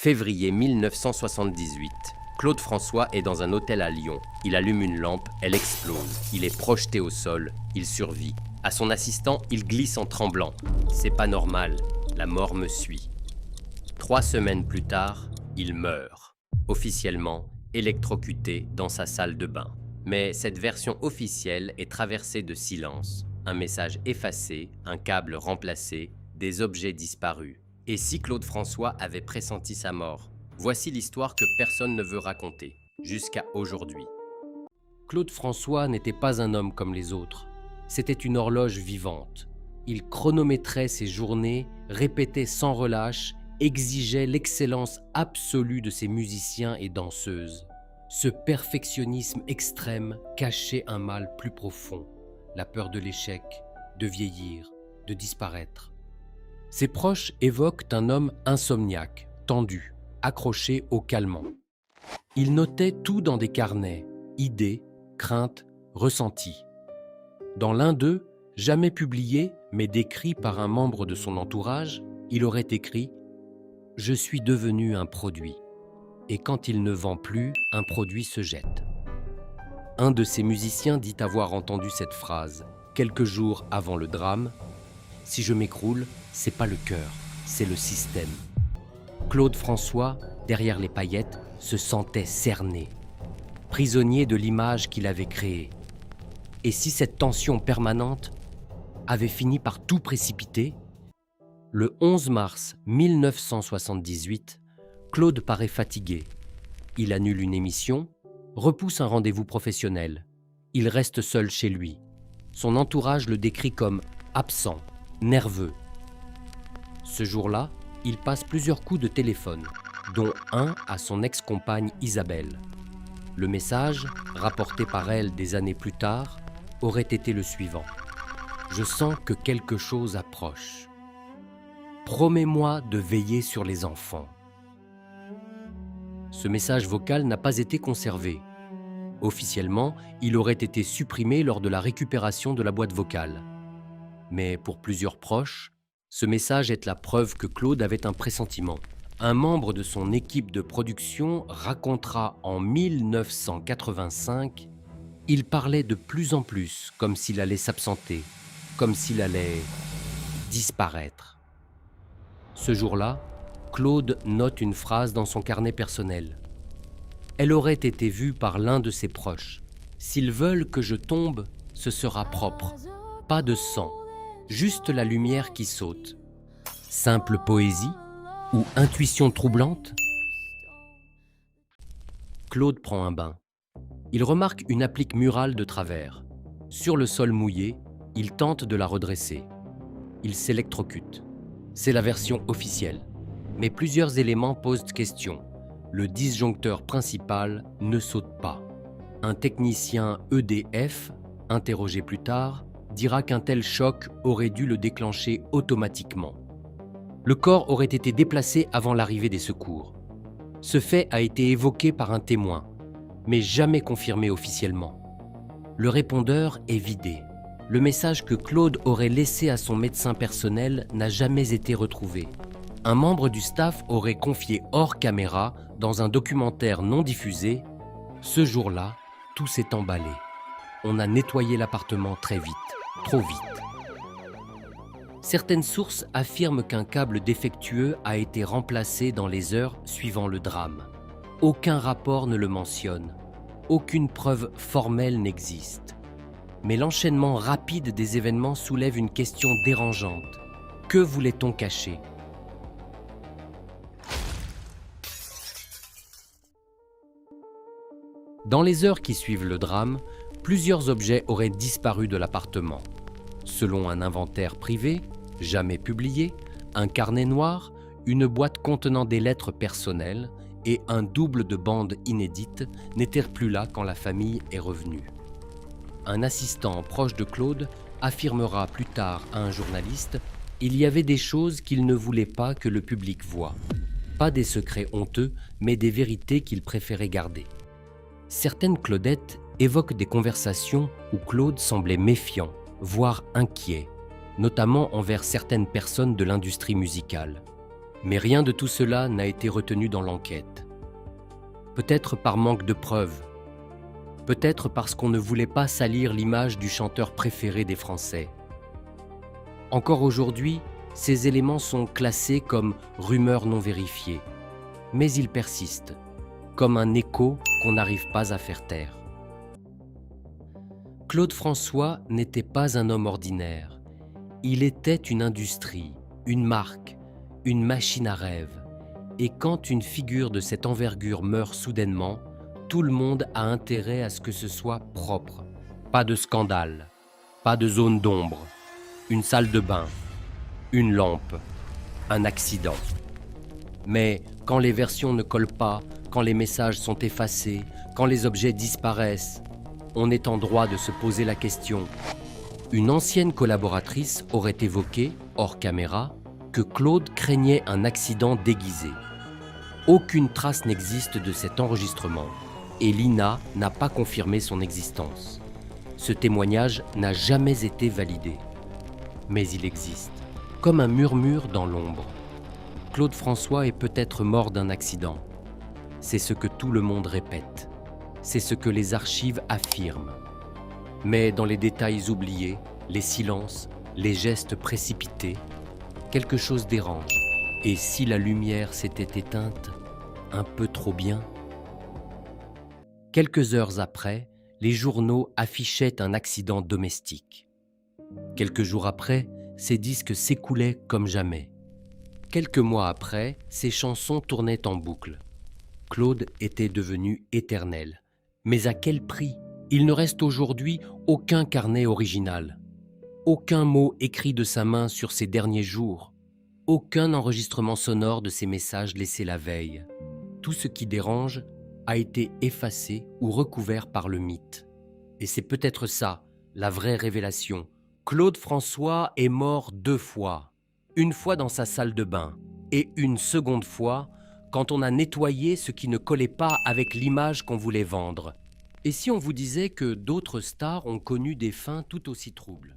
Février 1978. Claude François est dans un hôtel à Lyon. Il allume une lampe, elle explose. Il est projeté au sol, il survit. À son assistant, il glisse en tremblant. C'est pas normal, la mort me suit. 3 semaines plus tard, il meurt. Officiellement, électrocuté dans sa salle de bain. Mais cette version officielle est traversée de silence. Un message effacé, un câble remplacé, des objets disparus. Et si Claude François avait pressenti sa mort? Voici l'histoire que personne ne veut raconter, jusqu'à aujourd'hui. Claude François n'était pas un homme comme les autres. C'était une horloge vivante. Il chronométrait ses journées, répétait sans relâche, exigeait l'excellence absolue de ses musiciens et danseuses. Ce perfectionnisme extrême cachait un mal plus profond, la peur de l'échec, de vieillir, de disparaître. Ses proches évoquent un homme insomniaque, tendu, accroché au calmant. Il notait tout dans des carnets, idées, craintes, ressentis. Dans l'un d'eux, jamais publié, mais décrit par un membre de son entourage, il aurait écrit « Je suis devenu un produit ». Et quand il ne vend plus, un produit se jette. Un de ses musiciens dit avoir entendu cette phrase, quelques jours avant le drame. « Si je m'écroule, c'est pas le cœur, c'est le système ». Claude François, derrière les paillettes, se sentait cerné, prisonnier de l'image qu'il avait créée. Et si cette tension permanente avait fini par tout précipiter? Le 11 mars 1978, Claude paraît fatigué. Il annule une émission, repousse un rendez-vous professionnel. Il reste seul chez lui. Son entourage le décrit comme absent, nerveux. Ce jour-là, il passe plusieurs coups de téléphone, dont un à son ex-compagne Isabelle. Le message, rapporté par elle des années plus tard, aurait été le suivant. « Je sens que quelque chose approche. Promets-moi de veiller sur les enfants. » Ce message vocal n'a pas été conservé. Officiellement, il aurait été supprimé lors de la récupération de la boîte vocale. Mais pour plusieurs proches, ce message est la preuve que Claude avait un pressentiment. Un membre de son équipe de production racontera en 1985 « Il parlait de plus en plus comme s'il allait s'absenter, comme s'il allait disparaître. » Ce jour-là, Claude note une phrase dans son carnet personnel. Elle aurait été vue par l'un de ses proches. « S'ils veulent que je tombe, ce sera propre. Pas de sang, juste la lumière qui saute. » Simple poésie ou intuition troublante? Claude prend un bain. Il remarque une applique murale de travers. Sur le sol mouillé, il tente de la redresser. Il s'électrocute. C'est la version officielle. Mais plusieurs éléments posent question. Le disjoncteur principal ne saute pas. Un technicien EDF, interrogé plus tard, dira qu'un tel choc aurait dû le déclencher automatiquement. Le corps aurait été déplacé avant l'arrivée des secours. Ce fait a été évoqué par un témoin, mais jamais confirmé officiellement. Le répondeur est vidé. Le message que Claude aurait laissé à son médecin personnel n'a jamais été retrouvé. Un membre du staff aurait confié hors caméra, dans un documentaire non diffusé, « Ce jour-là, tout s'est emballé. On a nettoyé l'appartement très vite, trop vite. » Certaines sources affirment qu'un câble défectueux a été remplacé dans les heures suivant le drame. Aucun rapport ne le mentionne. Aucune preuve formelle n'existe. Mais l'enchaînement rapide des événements soulève une question dérangeante. Que voulait-on cacher? Dans les heures qui suivent le drame, plusieurs objets auraient disparu de l'appartement. Selon un inventaire privé, jamais publié, un carnet noir, une boîte contenant des lettres personnelles et un double de bande inédite n'étaient plus là quand la famille est revenue. Un assistant proche de Claude affirmera plus tard à un journaliste « Il y avait des choses qu'il ne voulait pas que le public voie. Pas des secrets honteux, mais des vérités qu'il préférait garder. » Certaines Claudettes évoquent des conversations où Claude semblait méfiant, voire inquiet, notamment envers certaines personnes de l'industrie musicale. Mais rien de tout cela n'a été retenu dans l'enquête. Peut-être par manque de preuves, peut-être parce qu'on ne voulait pas salir l'image du chanteur préféré des Français. Encore aujourd'hui, ces éléments sont classés comme rumeurs non vérifiées, mais ils persistent, comme un écho qu'on n'arrive pas à faire taire. Claude François n'était pas un homme ordinaire. Il était une industrie, une marque, une machine à rêve. Et quand une figure de cette envergure meurt soudainement, tout le monde a intérêt à ce que ce soit propre. Pas de scandale, pas de zone d'ombre, une salle de bain, une lampe, un accident. Mais quand les versions ne collent pas, quand les messages sont effacés, quand les objets disparaissent, on est en droit de se poser la question. Une ancienne collaboratrice aurait évoqué, hors caméra, que Claude craignait un accident déguisé. Aucune trace n'existe de cet enregistrement et l'INA n'a pas confirmé son existence. Ce témoignage n'a jamais été validé. Mais il existe, comme un murmure dans l'ombre. Claude François est peut-être mort d'un accident. C'est ce que tout le monde répète. C'est ce que les archives affirment. Mais dans les détails oubliés, les silences, les gestes précipités, quelque chose dérange. Et si la lumière s'était éteinte un peu trop bien? Quelques heures après, les journaux affichaient un accident domestique. Quelques jours après, ses disques s'écoulaient comme jamais. Quelques mois après, ses chansons tournaient en boucle. Claude était devenu éternel. Mais à quel prix? Il ne reste aujourd'hui aucun carnet original, aucun mot écrit de sa main sur ses derniers jours, aucun enregistrement sonore de ses messages laissés la veille. Tout ce qui dérange a été effacé ou recouvert par le mythe. Et c'est peut-être ça, la vraie révélation. Claude François est mort 2 fois. Une fois dans sa salle de bain et une seconde fois quand on a nettoyé ce qui ne collait pas avec l'image qu'on voulait vendre. Et si on vous disait que d'autres stars ont connu des fins tout aussi troubles ?